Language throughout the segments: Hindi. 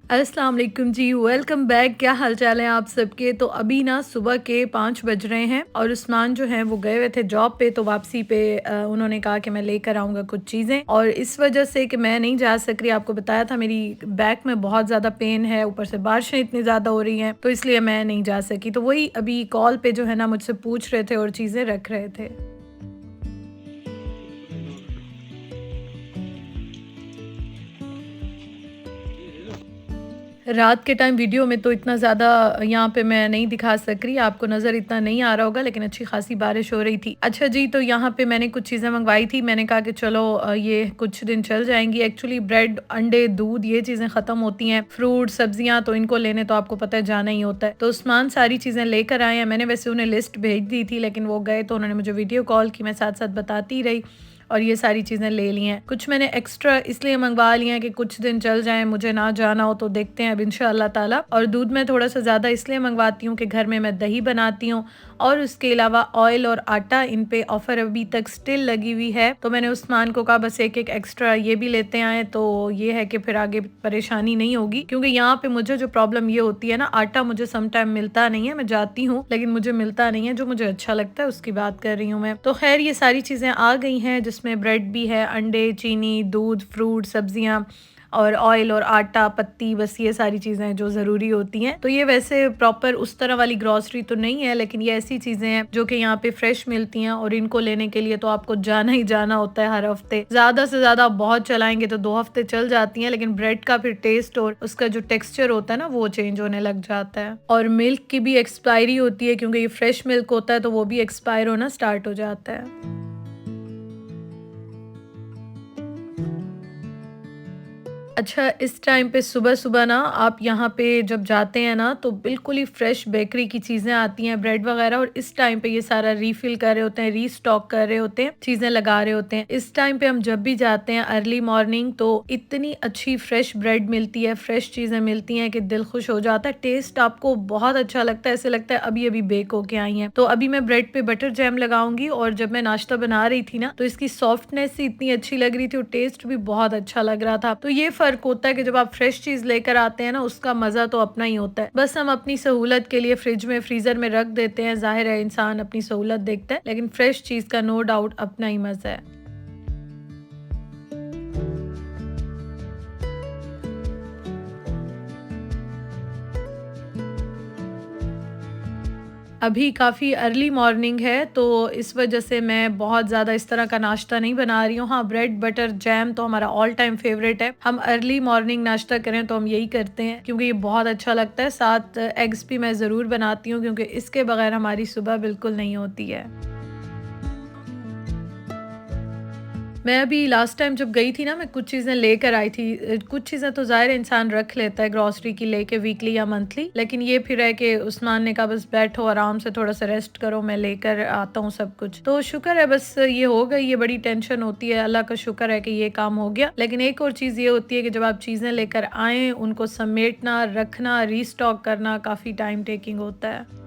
अस्सलाम वालेकुम जी, वेलकम बैक। क्या हाल चाल है आप सबके। तो अभी ना सुबह के 5 बज रहे हैं और उस्मान जो हैं वो गए हुए थे जॉब पे। तो वापसी पे उन्होंने कहा कि मैं लेकर आऊँगा कुछ चीज़ें, और इस वजह से कि मैं नहीं जा सक रही, आपको बताया था मेरी बैक में बहुत ज़्यादा पेन है, ऊपर से बारिशें इतनी ज़्यादा हो रही हैं, तो इसलिए मैं नहीं जा सकी। तो वही अभी कॉल पे जो है ना मुझसे पूछ रहे थे और चीज़ें रख रहे थे। रात के टाइम वीडियो में तो इतना ज़्यादा यहाँ पे मैं नहीं दिखा सक रही, आपको नज़र इतना नहीं आ रहा होगा, लेकिन अच्छी खासी बारिश हो रही थी। अच्छा जी, तो यहाँ पे मैंने कुछ चीज़ें मंगवाई थी। मैंने कहा कि चलो ये कुछ दिन चल जाएँगी। एक्चुअली ब्रेड, अंडे, दूध ये चीज़ें ख़त्म होती हैं, फ्रूट, सब्जियाँ तो इनको लेने तो आपको पता है जाना ही होता है। तो उस्मान सारी चीज़ें लेकर आए हैं। मैंने वैसे उन्हें लिस्ट भेज दी थी, लेकिन वो गए तो उन्होंने मुझे वीडियो कॉल की, मैं साथ-साथ बताती रही और ये सारी चीज़ें ले ली हैं। कुछ मैंने एक्स्ट्रा इसलिए मंगवा लिए हैं कि कुछ दिन चल जाएँ, मुझे ना जाना हो, तो देखते हैं अब इंशाअल्लाह ताला। और दूध मैं थोड़ा-सा ज़्यादा इसलिए मंगवाती हूँ कि घर में मैं दही बनाती हूँ, और उसके अलावा ऑयल और आटा, इन पे ऑफ़र अभी तक स्टिल लगी हुई है। तो मैंने उस्मान को कहा बस एक-एक एक्स्ट्रा ये भी लेते आएँ, तो ये है कि फिर आगे परेशानी नहीं होगी। क्योंकि यहाँ पे मुझे जो प्रॉब्लम ये होती है ना, आटा मुझे सम टाइम मिलता नहीं है, मैं जाती हूँ लेकिन मुझे मिलता नहीं है, जो मुझे अच्छा लगता है उसकी बात कर रही हूँ मैं। तो ख़ैर ये सारी चीज़ें आ गई हैं, जिसमें ब्रेड भी है, अंडे, चीनी, दूध, फ्रूट, सब्जियाँ और ऑयल और आटा, पत्ती, बस ये सारी चीज़ें जो ज़रूरी होती हैं। तो ये वैसे प्रॉपर उस तरह वाली ग्रॉसरी तो नहीं है, लेकिन ये ऐसी चीज़ें हैं जो कि यहाँ पे फ्रेश मिलती हैं, और इनको लेने के लिए तो आपको जाना ही जाना होता है हर हफ्ते। ज़्यादा से ज़्यादा बहुत चलाएँगे तो 2 हफ्ते चल जाती हैं, लेकिन ब्रेड का फिर टेस्ट और उसका जो टेक्सचर होता है ना, वो चेंज होने लग जाता है। और मिल्क की भी एक्सपायरी होती है, क्योंकि ये फ्रेश मिल्क होता है तो वो भी एक्सपायर होना स्टार्ट हो जाता है। अच्छा, इस टाइम पे सुबह-सुबह ना आप यहाँ पे जब जाते हैं ना, तो बिल्कुल ही फ्रेश बेकरी की चीज़ें आती हैं, ब्रेड वगैरह, और इस टाइम पे ये सारा रीफ़िल कर रहे होते हैं, रीस्टॉक कर रहे होते हैं, चीज़ें लगा रहे होते हैं। इस टाइम पे हम जब भी जाते हैं अर्ली मॉर्निंग, तो इतनी अच्छी फ्रेश ब्रेड मिलती है, फ्रेश चीज़ें मिलती हैं कि दिल खुश हो जाता है। टेस्ट आपको बहुत अच्छा लगता है, ऐसे लगता है अभी-अभी बेक होके आई हैं। तो अभी मैं ब्रेड पे बटर जैम लगाऊँगी, और जब मैं नाश्ता बना रही थी ना, तो इसकी सॉफ्टनेस ही इतनी अच्छी लग रही थी और टेस्ट भी बहुत अच्छा लग रहा था। तो ये फ़र्क होता है कि जब आप फ्रेश चीज़ लेकर आते हैं ना, उसका मज़ा तो अपना ही होता है। बस हम अपनी सहूलत के लिए फ्रिज में, फ्रीज़र में रख देते हैं, ज़ाहिर है इंसान अपनी सहूलत देखता है, लेकिन फ्रेश चीज़ का नो डाउट अपना ही मज़ा है। अभी काफ़ी अर्ली मॉर्निंग है, तो इस वजह से मैं बहुत ज़्यादा इस तरह का नाश्ता नहीं बना रही हूँ। हाँ, ब्रेड, बटर, जैम तो हमारा ऑल टाइम फ़ेवरेट है। हम अर्ली मॉर्निंग नाश्ता करें तो हम यही करते हैं, क्योंकि ये बहुत अच्छा लगता है। साथ एग्स भी मैं ज़रूर बनाती हूँ, क्योंकि इसके बगैर हमारी सुबह बिल्कुल नहीं होती है। मैं अभी लास्ट टाइम जब गई थी ना, मैं कुछ चीज़ें लेकर आई थी। कुछ चीज़ें तो ज़ाहिर है इंसान रख लेता है ग्रॉसरी की लेके, वीकली या मंथली, लेकिन ये फिर है कि उस्मान ने कहा बस बैठो आराम से, थोड़ा सा रेस्ट करो, मैं लेकर आता हूँ सब कुछ। तो शुक्र है, बस ये हो गई। ये बड़ी टेंशन होती है, अल्लाह का शुक्र है कि ये काम हो गया। लेकिन एक और चीज़ ये होती है कि जब आप चीज़ें लेकर आएँ, उनको समेटना, रखना, रीस्टॉक करना काफ़ी टाइम टेकिंग होता है।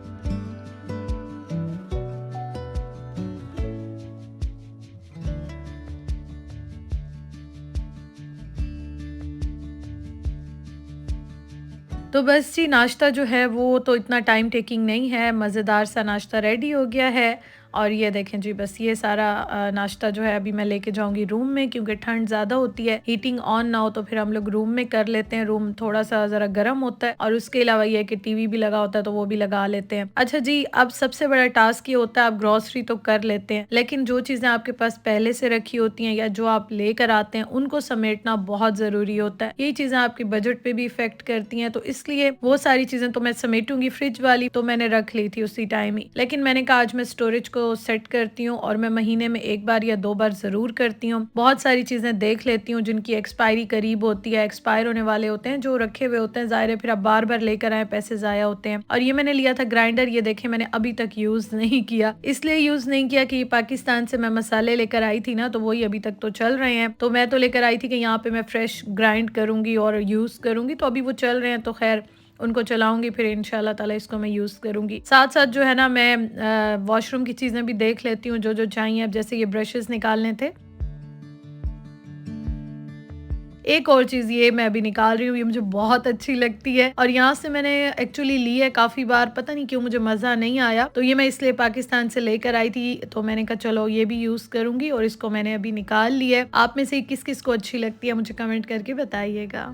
तो बस जी, नाश्ता जो है वो तो इतना टाइम टेकिंग नहीं है, मज़ेदार सा नाश्ता रेडी हो गया है। और ये देखें जी, बस ये सारा नाश्ता जो है अभी मैं लेके जाऊँगी रूम में, क्योंकि ठंड ज़्यादा होती है, हीटिंग ऑन ना हो तो फिर हम लोग रूम में कर लेते हैं। रूम थोड़ा-सा ज़रा गर्म होता है, और उसके अलावा ये है कि टीवी भी लगा होता है तो वो भी लगा लेते हैं। अच्छा जी, अब सबसे बड़ा टास्क ये होता है, आप ग्रॉसरी तो कर लेते हैं, लेकिन जो चीज़ें आपके पास पहले से रखी होती हैं या जो आप लेकर आते हैं, उनको समेटना बहुत ज़रूरी होता है। यही चीज़ें आपके बजट पे भी इफ़ेक्ट करती हैं, तो इसलिए वो सारी चीज़ें तो मैं समेटूँगी। फ्रिज वाली तो मैंने रख ली थी उसी टाइम ही, लेकिन मैंने कहा आज मैं स्टोरेज को सेट करती हूँ, और मैं महीने में 1 बार या 2 बार ज़रूर करती हूँ। बहुत सारी चीज़ें देख लेती हूँ जिनकी एक्सपायरी करीब होती है, एक्सपायर होने वाले होते हैं, जो रखे हुए होते हैं, ज़ाहिर है फिर आप बार-बार लेकर आएँ, पैसे ज़ाया होते हैं। और ये मैंने लिया था ग्राइंडर, ये देखें मैंने अभी तक यूज़ नहीं किया। इसलिए यूज़ नहीं किया कि पाकिस्तान से मैं मसाले लेकर आई थी ना, तो वही अभी तक तो चल रहे हैं। तो मैं तो लेकर आई थी कि यहाँ पे मैं फ्रेश ग्राइंड करूँगी और यूज़ करूँगी, तो अभी वो चल रहे हैं, तो ख़ैर उनको चलाऊँगी, फिर इंशाल्लाह ताला इसको मैं यूज़ करूँगी। साथ-साथ जो है ना, मैं वॉशरूम की चीज़ें भी देख लेती हूँ, जो-जो चाहिए। अब जैसे ये ब्रशेज़ निकालने थे, एक और चीज़ ये मैं अभी निकाल रही हूँ, ये मुझे बहुत अच्छी लगती है और यहाँ से मैंने एक्चुअली ली है काफ़ी बार, पता नहीं क्यों मुझे मज़ा नहीं आया, तो ये मैं इसलिए पाकिस्तान से लेकर आई थी, तो मैंने कहा चलो ये भी यूज़ करूँगी और इसको मैंने अभी निकाल लिया है। आप में से किस किस को अच्छी लगती है मुझे कमेंट करके बताइएगा।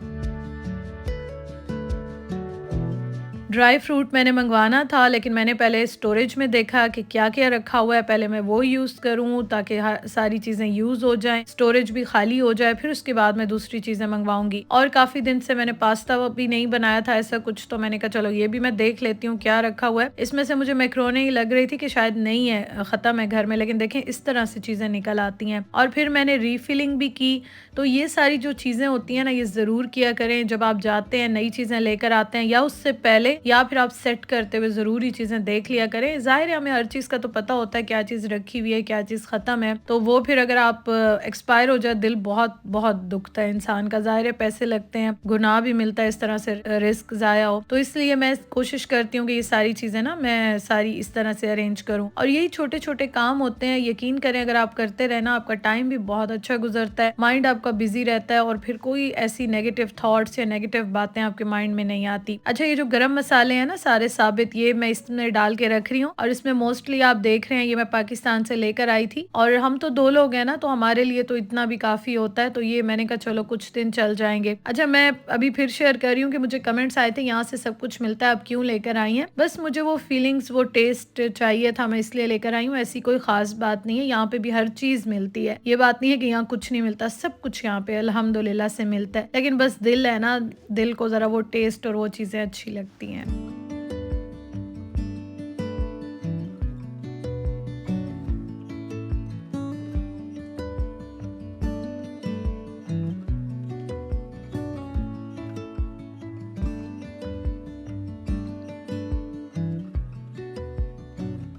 ड्राई फ्रूट मैंने मंगवाना था, लेकिन मैंने पहले स्टोरेज में देखा कि क्या-क्या रखा हुआ है, पहले मैं वो यूज़ करूँ ताकि सारी चीज़ें यूज़ हो जाएँ, स्टोरेज भी खाली हो जाए, फिर उसके बाद मैं दूसरी चीज़ें मंगवाऊँगी। और काफ़ी दिन से मैंने पास्ता भी नहीं बनाया था ऐसा कुछ, तो मैंने कहा चलो ये भी मैं देख लेती हूँ क्या रखा हुआ है। इसमें से मुझे मैकरोनी लग रही थी कि शायद नहीं है, ख़त्म है घर में, लेकिन देखें इस तरह से चीज़ें निकल आती हैं। और फिर मैंने रीफिलिंग भी की, तो ये सारी जो चीज़ें होती हैं ना, ये ज़रूर किया करें जब आप जाते हैं, नई चीज़ें लेकर आते हैं या उससे पहले, या फिर आप सेट करते हुए ज़रूर ये चीज़ें देख लिया करें। ज़ाहिर है हमें हर चीज़ का तो पता होता है क्या चीज़ रखी हुई है, क्या चीज़ ख़त्म है, तो वो फिर अगर आप एक्सपायर हो जाए, दिल बहुत बहुत दुखता है इंसान का। ज़ाहिर है पैसे लगते हैं, गुनाह भी मिलता है इस तरह से, रिस्क ज़ाया हो, तो इसलिए मैं कोशिश करती हूँ कि ये सारी चीज़ें ना मैं सारी इस तरह से अरेंज करूँ। और यही छोटे छोटे काम होते हैं, यकीन करें अगर आप करते रहे ना, आपका टाइम भी बहुत अच्छा गुजरता है, माइंड आपका बिजी रहता है और फिर कोई ऐसी नेगेटिव थॉट्स या नेगेटिव बातें आपके माइंड में नहीं आती। अच्छा, ये जो गरम मसाले हैं ना सारे साबित, ये मैं इसमें डाल के रख रही हूँ और इसमें मोस्टली आप देख रहे हैं ये मैं पाकिस्तान से लेकर आई थी और हम तो 2 लोग हैं ना, तो हमारे लिए तो इतना भी काफ़ी होता है, तो ये मैंने कहा चलो कुछ दिन चल जाएंगे। अच्छा, मैं अभी फिर शेयर कर रही हूँ कि मुझे कमेंट्स आए थे यहाँ से सब कुछ मिलता है, आप क्यों लेकर आई हैं? बस मुझे वो फीलिंग्स, वो टेस्ट चाहिए था, मैं इसलिए लेकर आई हूँ, ऐसी कोई ख़ास बात नहीं है। यहाँ पे भी हर चीज़ मिलती है, ये बात नहीं है कि यहाँ कुछ नहीं मिलता, सब कुछ यहाँ पे अल्हम्दुलिल्लाह से मिलता है, लेकिन बस दिल है ना, दिल को ज़रा वो टेस्ट और वो चीज़ें अच्छी लगती हैं।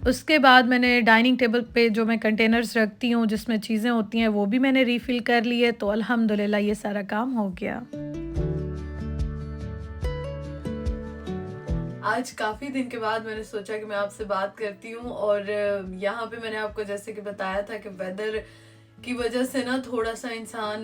उसके बाद मैंने डाइनिंग टेबल पे जो मैं कंटेनर्स रखती हूँ जिसमें चीज़ें होती हैं, वो भी मैंने रीफ़िल कर ली है, तो अल्हम्दुलिल्लाह ये सारा काम हो गया। आज काफ़ी दिन के बाद मैंने सोचा कि मैं आपसे बात करती हूँ और यहाँ पे मैंने आपको जैसे कि बताया था कि वेदर की वजह से ना थोड़ा-सा इंसान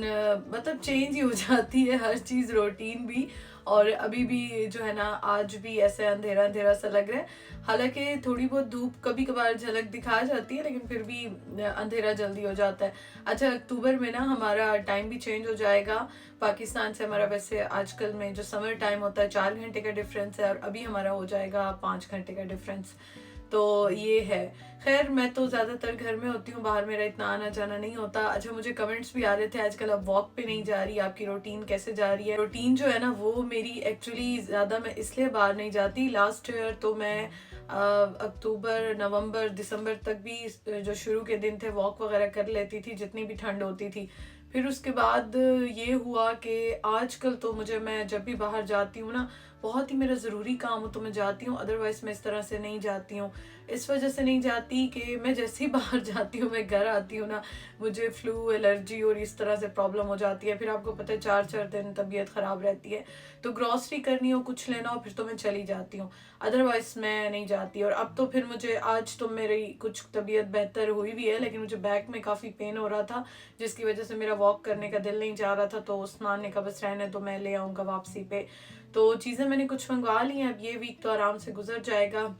मतलब चेंज ही हो जाती है हर चीज़, रूटीन भी। और अभी भी जो है ना, आज भी ऐसे अंधेरा-अंधेरा सा लग रहा है। हालाँकि थोड़ी बहुत धूप कभी-कभार झलक दिखा जाती है, लेकिन फिर भी अंधेरा जल्दी हो जाता है। अच्छा, अक्टूबर में ना हमारा टाइम भी चेंज हो जाएगा। पाकिस्तान से हमारा वैसे आजकल में जो समर टाइम होता है 4 घंटे का डिफरेंस है और अभी हमारा हो जाएगा 5 घंटे का डिफरेंस। तो ये है। खैर, मैं तो ज़्यादातर घर में होती हूँ, बाहर मेरा इतना आना जाना नहीं होता। अच्छा, मुझे कमेंट्स भी आ रहे थे आजकल आप वॉक पे नहीं जा रही, आपकी रूटीन कैसे जा रही है? रूटीन जो है ना वो मेरी एक्चुअली ज़्यादा मैं इसलिए बाहर नहीं जाती। लास्ट ईयर तो मैं अक्टूबर, नवंबर, दिसंबर तक भी जो शुरू के दिन थे वॉक वगैरह कर लेती थी जितनी भी ठंड होती थी। फिर उसके बाद ये हुआ कि आजकल तो मैं जब भी बाहर जाती हूँ ना, बहुत ही मेरा ज़रूरी काम हो तो मैं जाती हूँ, अदरवाइज़ मैं इस तरह से नहीं जाती हूँ। इस वजह से नहीं जाती कि मैं जैसे ही बाहर जाती हूँ, मैं घर आती हूँ ना, मुझे फ्लू, एलर्जी और इस तरह से प्रॉब्लम हो जाती है। फिर आपको पता है 4-4 दिन तबीयत ख़राब रहती है, तो ग्रॉसरी करनी हो, कुछ लेना हो, फिर तो मैं चली जाती हूँ, अदरवाइज़ मैं नहीं जाती। और अब तो फिर मुझे आज तो मेरी कुछ तबीयत बेहतर हुई भी है, लेकिन मुझे बैक में काफ़ी पेन हो रहा था जिसकी वजह से मेरा वॉक करने का दिल नहीं चाह रहा था। तो उस्मान ने कहा बस रहने तो, मैं ले आऊँगा वापसी पे। तो चीज़ें मैंने कुछ मंगवा ली हैं, अब ये वीक तो आराम से गुजर जाएगा।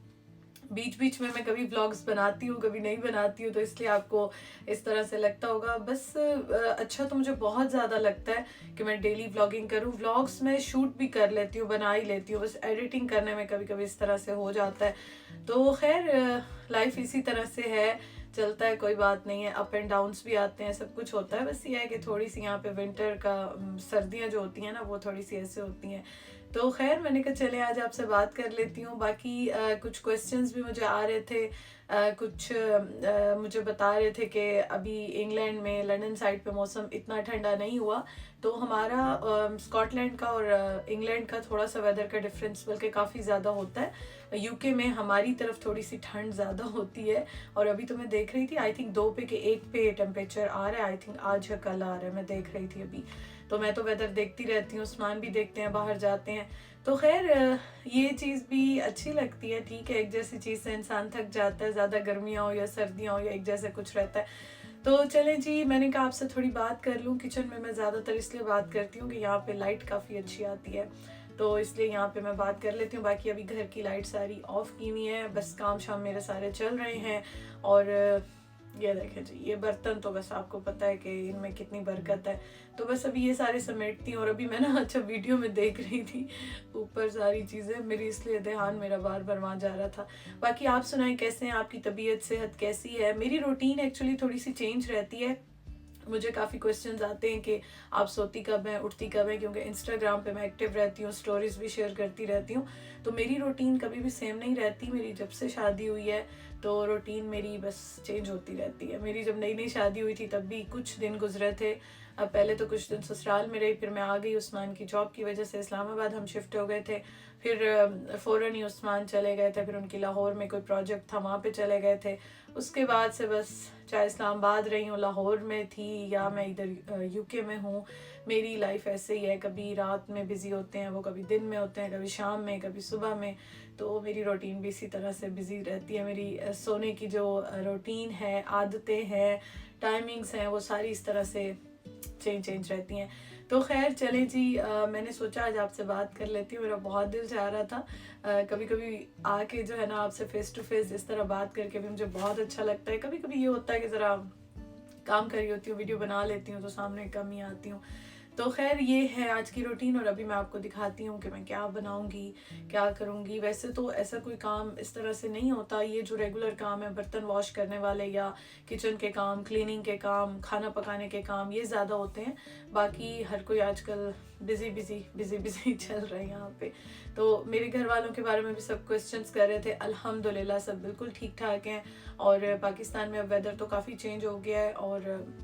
बीच बीच में मैं कभी व्लॉग्स बनाती हूँ, कभी नहीं बनाती हूँ, तो इसलिए आपको इस तरह से लगता होगा। बस अच्छा तो मुझे बहुत ज़्यादा लगता है कि मैं डेली व्लॉगिंग करूँ। व्लॉग्स में शूट भी कर लेती हूँ, बना ही लेती हूँ, बस एडिटिंग करने में कभी कभी इस तरह से हो जाता है। तो खैर, लाइफ इसी तरह से है, चलता है, कोई बात नहीं है, अप एंड डाउन्स भी आते हैं, सब कुछ होता है। बस ये है कि थोड़ी सी यहाँ पे विंटर का, सर्दियाँ जो होती हैं ना, वो थोड़ी सी ऐसे होती हैं। तो खैर, मैंने कहा चले आज आपसे बात कर लेती हूँ। बाकी कुछ क्वेश्चंस भी मुझे आ रहे थे, कुछ मुझे बता रहे थे कि अभी इंग्लैंड में, लंदन साइड पे मौसम इतना ठंडा नहीं हुआ, तो हमारा स्कॉटलैंड का और इंग्लैंड का थोड़ा सा वेदर का डिफरेंस बल्कि काफ़ी ज़्यादा होता है। यूके में हमारी तरफ थोड़ी सी ठंड ज़्यादा होती है, और अभी तो मैं देख रही थी, आई थिंक 2 पे के 1 पे टेम्परेचर आ रहा है, आई थिंक आज या कल आ रहा है, मैं देख रही थी अभी। तो मैं तो वेदर देखती रहती हूँ, उस्मान भी देखते हैं, बाहर जाते हैं। तो खैर, ये चीज़ भी अच्छी लगती है, ठीक है, एक जैसी चीज़ से इंसान थक जाता है, ज़्यादा गर्मियाँ हो या सर्दियाँ हो या एक जैसे कुछ रहता है। तो चलें जी, मैंने कहा आपसे थोड़ी बात कर लूँ। किचन में मैं ज़्यादातर इसलिए बात करती हूँ कि यहाँ पे लाइट काफ़ी अच्छी आती है, तो इसलिए यहाँ पे मैं बात कर लेती हूँ। बाकी अभी घर की लाइट सारी ऑफ की हुई है, बस काम शाम मेरे सारे चल रहे हैं। और ये देखें जी, ये बर्तन तो बस आपको पता है कि इनमें कितनी बरकत है, तो बस अभी ये सारे समेटती हूँ। और अभी मैं ना अच्छा वीडियो में देख रही थी ऊपर सारी चीज़ें मेरी, इसलिए ध्यान मेरा बार बार वहाँ जा रहा था। बाकी आप सुनाएं, कैसे हैं, आपकी तबीयत सेहत कैसी है? मेरी रूटीन एक्चुअली थोड़ी सी चेंज रहती है। मुझे काफ़ी क्वेश्चंस आते हैं कि आप सोती कब हैं, उठती कब हैं, क्योंकि इंस्टाग्राम पे मैं एक्टिव रहती हूँ, स्टोरीज भी शेयर करती रहती हूँ। तो मेरी रूटीन कभी भी सेम नहीं रहती। मेरी जब से शादी हुई है तो रूटीन मेरी बस चेंज होती रहती है। मेरी जब नई नई शादी हुई थी तब भी कुछ दिन गुजरे थे। अब पहले तो कुछ दिन ससुराल में रही, फिर मैं आ गई उस्मान की जॉब की वजह से, इस्लामाबाद हम शिफ्ट हो गए थे। फिर फ़ौरन ही उस्मान चले गए थे, फिर उनकी लाहौर में कोई प्रोजेक्ट था वहाँ पे चले गए थे। उसके बाद से बस चाहे इस्लामाबाद रही हूँ, लाहौर में थी, या मैं इधर यूके में हूँ, मेरी लाइफ ऐसे ही है। कभी रात में बिज़ी होते हैं वो, कभी दिन में होते हैं, कभी शाम में, कभी सुबह में। तो मेरी रूटीन भी इसी तरह से बिज़ी रहती है। मेरी सोने की जो रूटीन है, आदतें हैं, टाइमिंग्स हैं, वो सारी इस तरह से चेंज रहती हैं। तो खैर चलें जी, मैंने सोचा आज आपसे बात कर लेती हूँ। मेरा बहुत दिल चाह रहा था कभी कभी आके जो है ना आपसे फेस टू फेस इस तरह बात करके भी मुझे बहुत अच्छा लगता है। कभी कभी ये होता है कि ज़रा काम कर रही होती हूँ, वीडियो बना लेती हूँ तो सामने कम ही आती हूँ। तो खैर ये है आज की रूटीन, और अभी मैं आपको दिखाती हूँ कि मैं क्या बनाऊँगी, क्या करूँगी। वैसे तो ऐसा कोई काम इस तरह से नहीं होता। ये जो रेगुलर काम है, बर्तन वॉश करने वाले या किचन के काम, क्लीनिंग के काम, खाना पकाने के काम, ये ज़्यादा होते हैं। बाकी हर कोई आजकल बिज़ी चल रहे हैं यहाँ पे। तो मेरे घर वालों के बारे में भी सब क्वेश्चंस कर रहे थे। अल्हम्दुलिल्लाह सब बिल्कुल ठीक ठाक हैं। और पाकिस्तान में अब वेदर तो काफ़ी चेंज हो गया है, और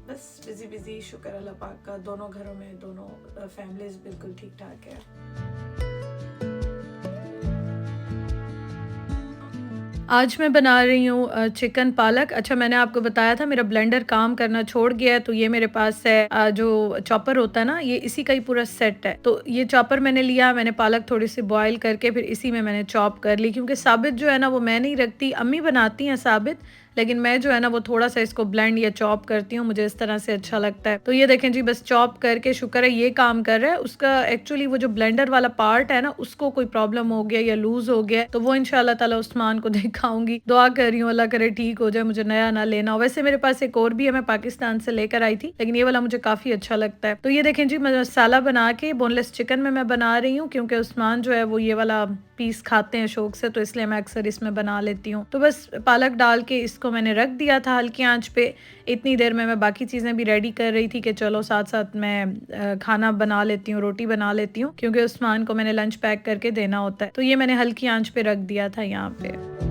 बस बिज़ी शुक्र अल्लाह पाक का, दोनों घरों में दोनों फैमिलीज बिल्कुल ठीक ठाक है। आज मैं बना रही हूँ चिकन पालक। अच्छा, मैंने आपको बताया था मेरा ब्लेंडर काम करना छोड़ गया है, तो ये मेरे पास है जो चॉपर होता है ना, ये इसी का ही पूरा सेट है। तो ये चॉपर मैंने लिया, मैंने पालक थोड़ी सी बॉईल करके फिर इसी में मैंने चॉप कर ली, क्योंकि साबित जो है ना वो मैं नहीं रखती, अम्मी बनाती हैं साबित, लेकिन मैं जो है ना वो थोड़ा सा इसको ब्लेंड या चॉप करती हूँ, मुझे इस तरह से अच्छा लगता है। तो ये देखें जी, बस चॉप करके शुक्र है ये काम कर रहा है। उसका एक्चुअली वो जो ब्लेंडर वाला पार्ट है ना, उसको कोई प्रॉब्लम हो गया या लूज हो गया, तो वो इंशाल्लाह ताला उस्मान को दिखाऊंगी। दुआ कर रही हूँ अल्लाह करे ठीक हो जाए, मुझे नया ना लेना हो। वैसे मेरे पास एक और भी है, मैं पाकिस्तान से लेकर आई थी, लेकिन ये वाला मुझे काफी अच्छा लगता है। तो ये देखें जी, मसाला बना के बोनलेस चिकन में मैं बना रही हूँ, क्योंकि उस्मान जो है वो ये वाला पीस खाते हैं शौक से, तो इसलिए मैं अक्सर इसमें बना लेती हूँ। तो बस पालक डाल के इसको मैंने रख दिया था हल्की आंच पे। इतनी देर में मैं बाकी चीज़ें भी रेडी कर रही थी कि चलो साथ साथ मैं खाना बना लेती हूँ, रोटी बना लेती हूँ, क्योंकि उस्मान को मैंने लंच पैक करके देना होता है। तो ये मैंने हल्की आंच पे रख दिया था यहाँ पे।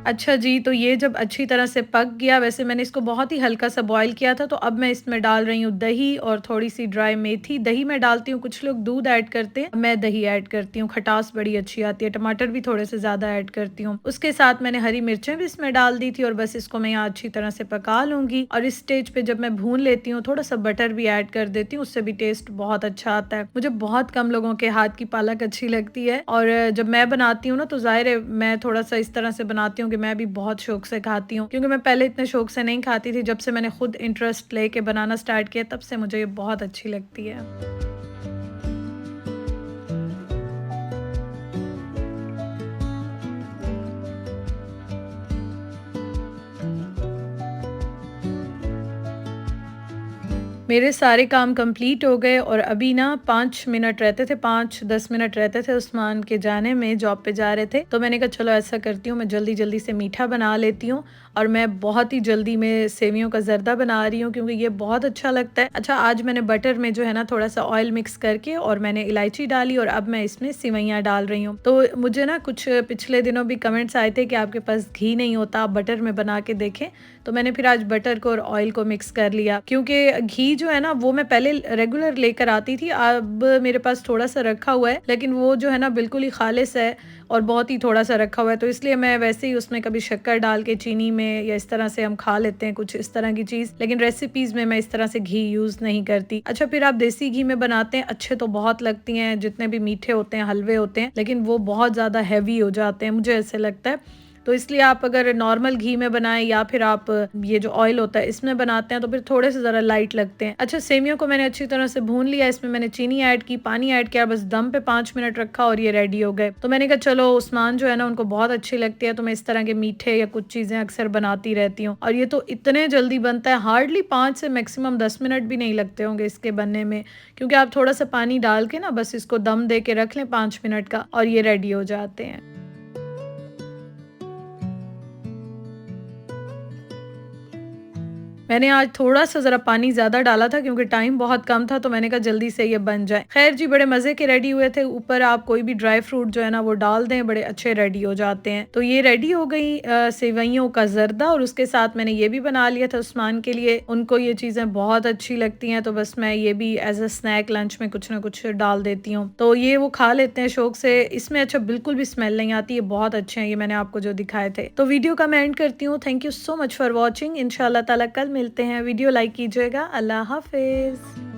अच्छा जी, तो ये जब अच्छी तरह से पक गया, वैसे मैंने इसको बहुत ही हल्का सा बॉईल किया था, तो अब मैं इसमें डाल रही हूँ दही और थोड़ी सी ड्राई मेथी। दही मैं डालती हूँ, कुछ लोग दूध ऐड करते हैं, मैं दही ऐड करती हूँ, खटास बड़ी अच्छी आती है। टमाटर भी थोड़े से ज़्यादा ऐड करती हूँ। उसके साथ मैंने हरी मिर्चें भी इसमें डाल दी थी, और बस इसको मैं यहाँ अच्छी तरह से पका लूँगी। और इस स्टेज पर जब मैं भून लेती हूँ, थोड़ा सा बटर भी ऐड कर देती हूँ, उससे भी टेस्ट बहुत अच्छा आता है। मुझे बहुत कम लोगों के हाथ की पालक अच्छी लगती है, और जब मैं बनाती हूँ ना तो ज़ाहिर है मैं थोड़ा सा इस तरह से बनाती हूँ कि मैं भी बहुत शौक से खाती हूँ, क्योंकि मैं पहले इतने शौक से नहीं खाती थी। जब से मैंने खुद इंटरेस्ट लेके बनाना स्टार्ट किया, तब से मुझे ये बहुत अच्छी लगती है। मेरे सारे काम कंप्लीट हो गए, और अभी ना 5 मिनट रहते थे, 5-10 मिनट रहते थे उस्मान के जाने में, जॉब पे जा रहे थे। तो मैंने कहा चलो ऐसा करती हूँ, मैं जल्दी जल्दी से मीठा बना लेती हूँ, और मैं बहुत ही जल्दी में सेवियों का जर्दा बना रही हूँ, क्योंकि ये बहुत अच्छा लगता है। अच्छा, आज मैंने बटर में जो है ना थोड़ा सा ऑयल मिक्स करके, और मैंने इलायची डाली, और अब मैं इसमें सिवैयाँ डाल रही हूँ। तो मुझे ना कुछ पिछले दिनों भी कमेंट्स आए थे कि आपके पास घी नहीं होता, आप बटर में बना के देखें। तो मैंने फिर आज बटर को और ऑयल को मिक्स कर लिया, क्योंकि घी जो है ना वो मैं पहले रेगुलर लेकर आती थी, अब मेरे पास थोड़ा सा रखा हुआ है, लेकिन वो जो है ना बिल्कुल ही खालिस है, और बहुत ही थोड़ा सा रखा हुआ है, तो इसलिए मैं वैसे ही उसमें कभी शक्कर डाल के चीनी में या इस तरह से हम खा लेते हैं कुछ इस तरह की चीज़, लेकिन रेसिपीज़ में मैं इस तरह से घी यूज़ नहीं करती। अच्छा, फिर आप देसी घी में बनाते हैं, अच्छे तो बहुत लगती हैं, जितने भी मीठे होते हैं, हलवे होते हैं, लेकिन वो बहुत ज़्यादा हैवी हो जाते हैं, मुझे ऐसे लगता है। तो इसलिए आप अगर नॉर्मल घी में बनाएं या फिर आप ये जो ऑयल होता है इसमें बनाते हैं तो फिर थोड़े से ज़रा लाइट लगते हैं। अच्छा, सेमियों को मैंने अच्छी तरह से भून लिया, इसमें मैंने चीनी ऐड की, पानी ऐड किया, बस दम पे 5 मिनट रखा और ये रेडी हो गए। तो मैंने कहा चलो, उस्मान जो है ना उनको बहुत अच्छी लगती है, तो मैं इस तरह के मीठे या कुछ चीज़ें अक्सर बनाती रहती हूँ। और ये तो इतने जल्दी बनता है, हार्डली 5 से मैक्सिमम 10 मिनट भी नहीं लगते होंगे इसके बनने में, क्योंकि आप थोड़ा सा पानी डाल के ना बस इसको दम दे के रख लें 5 मिनट का और ये रेडी हो जाते हैं। मैंने आज थोड़ा-सा ज़रा पानी ज़्यादा डाला था क्योंकि टाइम बहुत कम था, तो मैंने कहा जल्दी से ये बन जाए। ख़ैर जी, बड़े मज़े के रेडी हुए थे। ऊपर आप कोई भी ड्राई फ्रूट जो है ना वो डाल दें, बड़े अच्छे रेडी हो जाते हैं। तो ये रेडी हो गई सेवइयों का ज़र्दा, और उसके साथ मैंने ये भी बना लिया था उस्मान के लिए। उनको ये चीज़ें बहुत अच्छी लगती हैं, तो बस मैं ये भी एज़ अ स्नैक लंच में कुछ ना कुछ डाल देती हूँ। तो ये वो खा लेते हैं शौक से। इसमें अच्छा बिल्कुल भी स्मेल नहीं आती, ये बहुत अच्छे हैं ये मैंने आपको जो दिखाए थे। तो वीडियो का मैं एंड करती हूँ। Thank you so much for watching. इंशाअल्लाह ताला कल मिलते हैं। वीडियो लाइक कीजिएगा। अल्लाह हाफ़िज़।